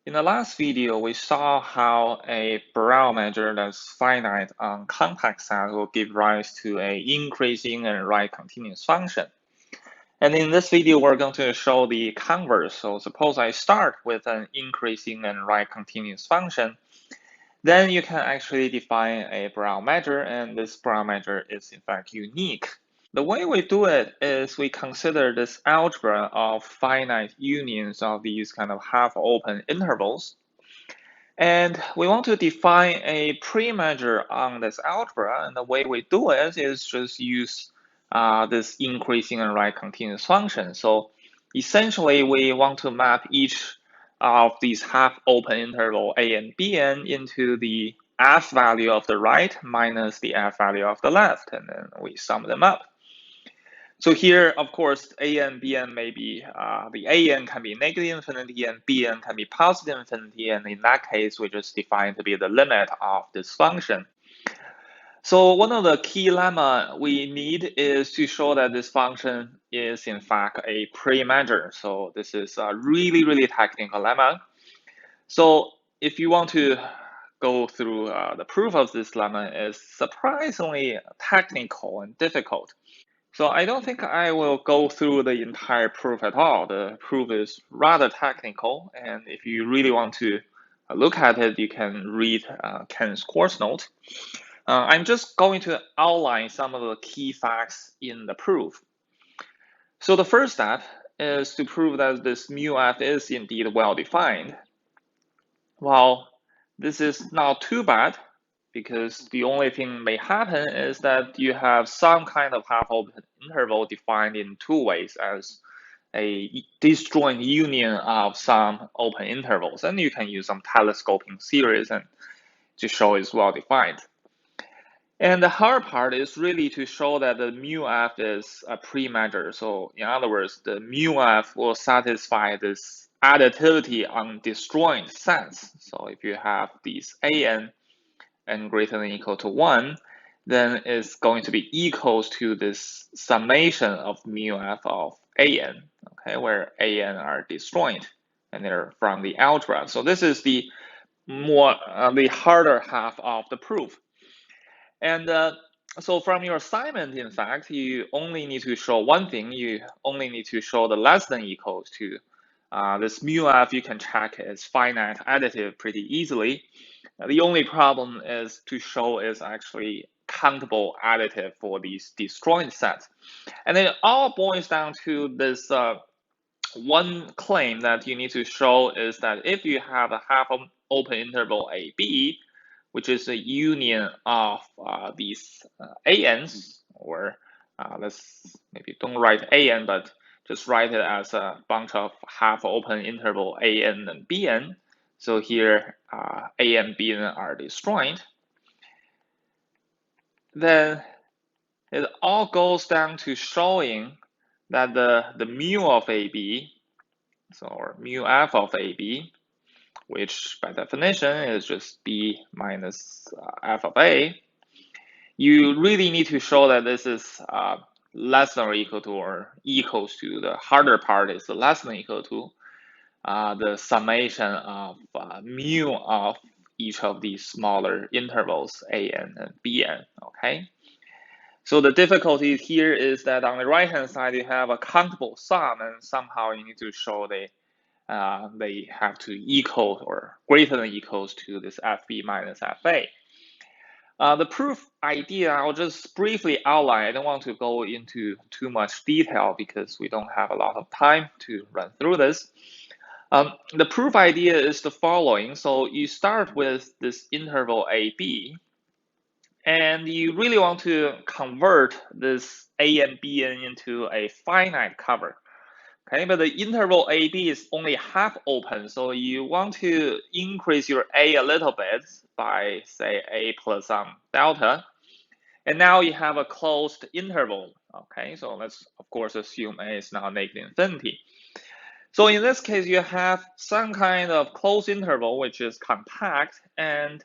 In the last video, we saw how a Borel measure that's finite on compact set will give rise to an increasing and right continuous function. And in this video, we're going to show the converse. So suppose I start with an increasing and right continuous function, then you can actually define a Borel measure, and this Borel measure is in fact unique. The way we do it is we consider this algebra of finite unions of these kind of half-open intervals. And we want to define a pre-measure on this algebra, and the way we do it is just use this increasing and right continuous function. So essentially, we want to map each of these half-open interval a and bn into the f value of the right minus the f value of the left, and then we sum them up. So here, of course, a and bn may be, the an can be negative infinity and bn can be positive infinity, and in that case, we just define to be the limit of this function. So one of the key lemma we need is to show that this function is in fact a pre-measure. So this is a really technical lemma. So if you want to go through the proof of this lemma, is surprisingly technical and difficult. So I don't think I will go through the entire proof at all. The proof is rather technical, and if you really want to look at it, you can read Ken's course note. I'm just going to outline some of the key facts in the proof. So the first step is to prove that this mu f is indeed well defined. Well, this is not too bad, because the only thing may happen is that you have some kind of half-open interval defined in two ways as a disjoint union of some open intervals, and you can use some telescoping series and to show it's well defined. And the hard part is really to show that the mu f is a pre-measure. So in other words, the mu f will satisfy this additivity on disjoint sets. So if you have these an greater than or equal to 1, then it's going to be equals to this summation of mu f of an, okay, where an are disjoint and they're from the algebra. So this is the the harder half of the proof. And so from your assignment, in fact, you only need to show one thing. You only need to show the less than equals to. This mu f you can check is finite additive pretty easily. The only problem is to show is actually countable additive for these disjoint sets. And it all boils down to this one claim that you need to show is that if you have a half-open interval AB, which is a union of these ANs, or let's maybe don't write AN, but just write it as a bunch of half-open interval AN and BN. So here, A and BN are disjoint. Then it all goes down to showing that the mu of AB, so or mu f of AB, which by definition is just B minus f of A, you really need to show that this is less than or equal to or equals to, the harder part is the less than or equal to the summation of mu of each of these smaller intervals, an and bn, okay? So the difficulty here is that on the right-hand side, you have a countable sum, and somehow you need to show they have to equal or greater than equals to this fb minus fa. The proof idea, I'll just briefly outline. I don't want to go into too much detail because we don't have a lot of time to run through this. The proof idea is the following. So you start with this interval AB, and you really want to convert this A and Bn into a finite cover. Okay, but the interval AB is only half open, so you want to increase your A a little bit by, say, A plus some delta. And now you have a closed interval. Okay, so let's, of course, assume A is now negative infinity. So in this case, you have some kind of closed interval, which is compact, and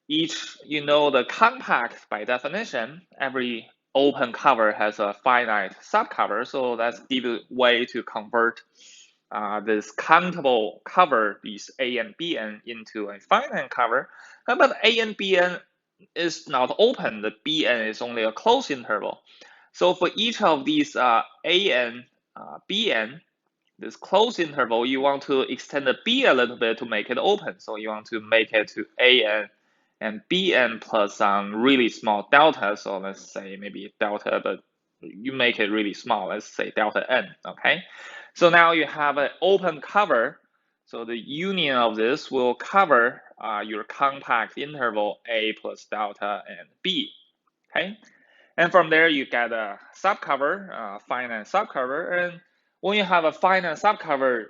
each, the compact, by definition, every open cover has a finite subcover, so that's the way to convert this countable cover, these A and Bn, into a finite cover. But A and Bn is not open. The Bn is only a closed interval. So for each of these A and Bn, this closed interval, you want to extend the B a little bit to make it open. So you want to make it to AN and BN plus some really small delta. So let's say maybe delta, but you make it really small. Let's say delta N, okay? So now you have an open cover. So the union of this will cover your compact interval A plus delta and B, okay? And from there, you get a subcover, finite subcover. And when you have a finite subcover,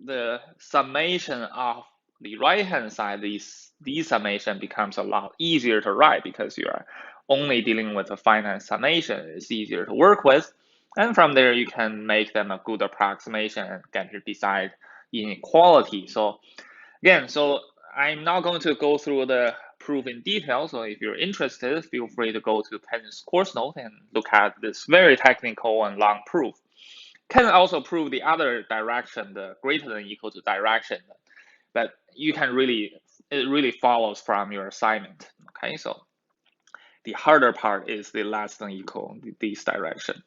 the summation of the right-hand side, these summation becomes a lot easier to write because you are only dealing with a finite summation. It's easier to work with. And from there, you can make them a good approximation and get to decide inequality. So again, I'm not going to go through the proof in detail. So if you're interested, feel free to go to Pen's course note and look at this very technical and long proof. Can also prove the other direction, the greater than equal to direction, but you can it really follows from your assignment. Okay, so the harder part is the less than equal, this direction.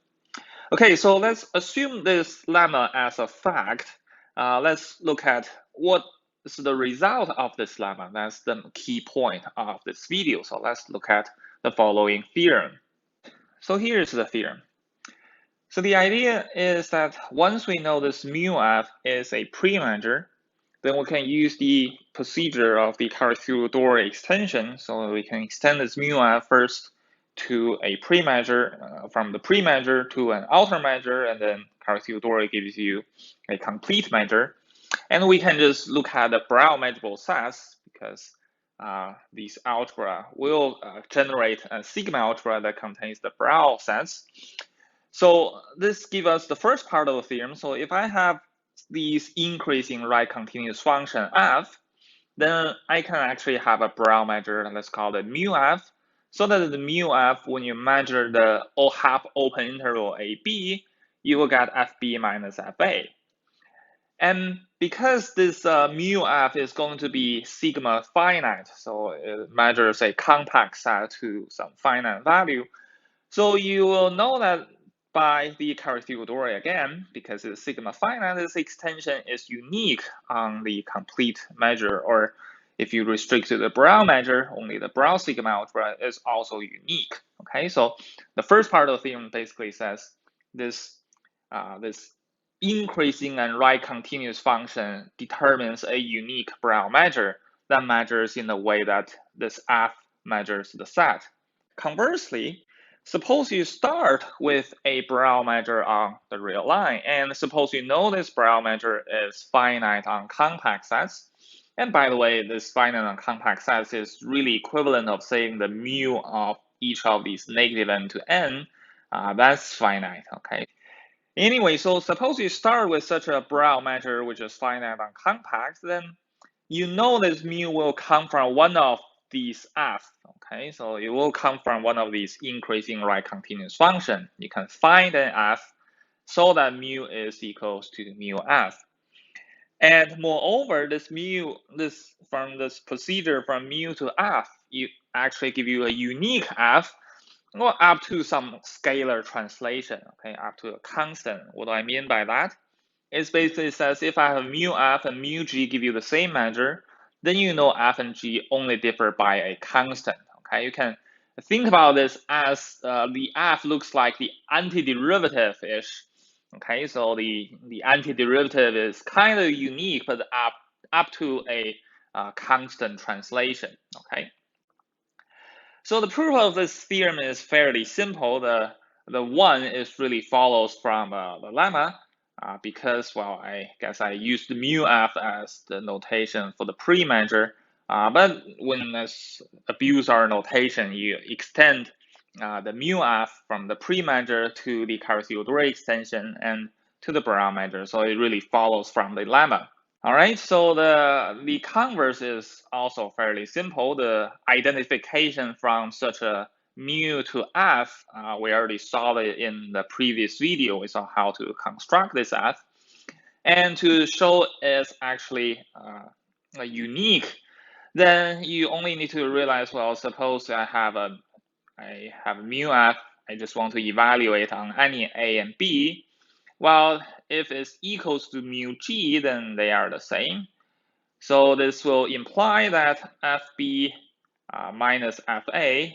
Okay, so let's assume this lemma as a fact. Let's look at what is the result of this lemma. That's the key point of this video. So let's look at the following theorem. So here's the theorem. So the idea is that once we know this mu f is a pre-measure, then we can use the procedure of the Carathéodory extension. So we can extend this mu f first to a pre-measure, from the pre-measure to an outer measure, and then Carathéodory gives you a complete measure. And we can just look at the Brown measurable sets because these algebra will generate a sigma algebra that contains the Brown sets. So this gives us the first part of the theorem. So if I have these increasing right continuous function f, then I can actually have a Brown measure, let's call it mu f, so that the mu f, when you measure the half open interval AB, you will get FB minus FA. And because this mu f is going to be sigma finite, so it measures a compact set to some finite value, so you will know that by the Carathéodory again, because it's sigma finite, this extension is unique on the complete measure, or if you restrict to the Brown measure, only the Brown sigma algebra is also unique. Okay, so the first part of the theorem basically says this increasing and right continuous function determines a unique Brown measure that measures in the way that this f measures the set. Conversely, suppose you start with a Brown measure on the real line, and suppose you know this Brown measure is finite on compact sets. And by the way, this finite on compact sets is really equivalent of saying the mu of each of these negative n to n. That's finite, okay? Anyway, so suppose you start with such a Brown measure which is finite on compact, then you know this mu will come from one of these f, okay? So it will come from one of these increasing right continuous function. You can find an f so that mu is equals to mu f. And moreover, this from this procedure from mu to f, you actually give you a unique f, well, up to some scalar translation, okay, up to a constant. What do I mean by that? It basically says if I have mu f and mu g give you the same measure, then you know f and g only differ by a constant. Okay, you can think about this as the f looks like the antiderivative-ish. Okay, so the antiderivative is kind of unique, but up to a constant translation. Okay. So the proof of this theorem is fairly simple. The one is really follows from the lemma because, well, I guess I used mu f as the notation for the pre-measure. But when let's abuse our notation, you extend the mu f from the pre-measure to the Carathéodory extension and to the Brown measure. So it really follows from the lemma. All right, so the converse is also fairly simple. The identification from such a mu to f, we already saw it in the previous video. We saw how to construct this f. And to show it's actually unique, then you only need to realize, well, suppose I have mu f, I just want to evaluate on any a and b. Well, if it's equals to mu g, then they are the same. So this will imply that fb minus fa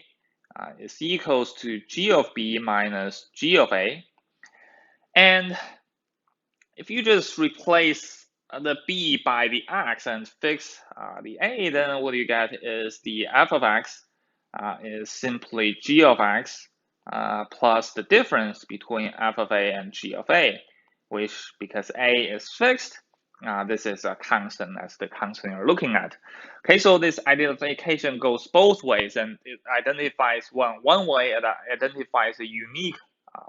is equals to g of b minus g of a. And if you just replace the b by the x and fix the a, then what you get is the f of x is simply g of x plus the difference between f of a and g of a, which, because a is fixed, this is a constant, that's the constant you're looking at. Okay, so this identification goes both ways, and it identifies one way, it identifies a unique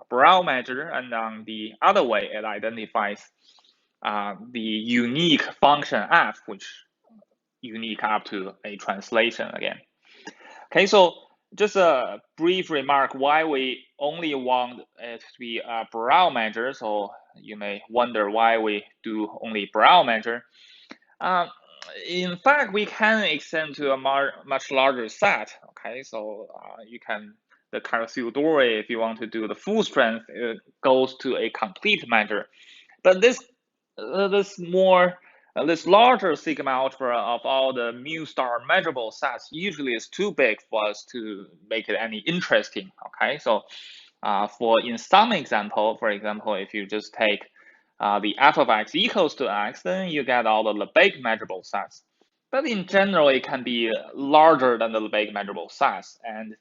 Brown measure, and on the other way, it identifies the unique function f, which unique up to a translation again. Okay, so just a brief remark why we only want it to be a Brown measure. So you may wonder why we do only Brown measure. In fact, we can extend to a much larger set. Okay, so you can, the Carathéodory, if you want to do the full strength, it goes to a complete measure. But this larger sigma algebra of all the mu star measurable sets usually is too big for us to make it any interesting. Okay, so in some example, for example, if you just take the f of x equals to x, then you get all the Lebesgue measurable sets. But in general, it can be larger than the Lebesgue measurable sets, and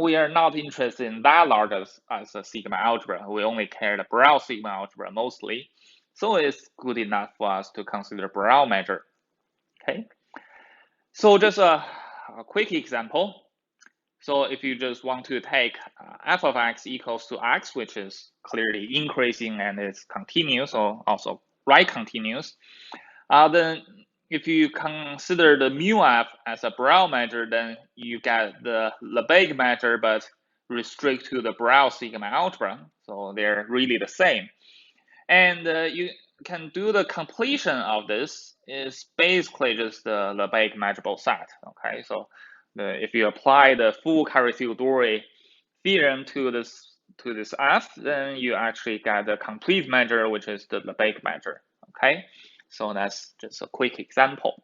we are not interested in that large as a sigma algebra. We only care the Borel sigma algebra mostly. So it's good enough for us to consider Borel measure. Okay. So just a quick example. So if you just want to take f of x equals to x, which is clearly increasing and it's continuous, or also right continuous, then if you consider the mu f as a Borel measure, then you get the Lebesgue measure, but restrict to the Borel sigma algebra. So they're really the same. And you can do the completion of this is basically just the Lebesgue measurable set. Okay, so if you apply the full Carathéodory theorem to this f, then you actually get the complete measure, which is the Lebesgue measure. Okay, so that's just a quick example.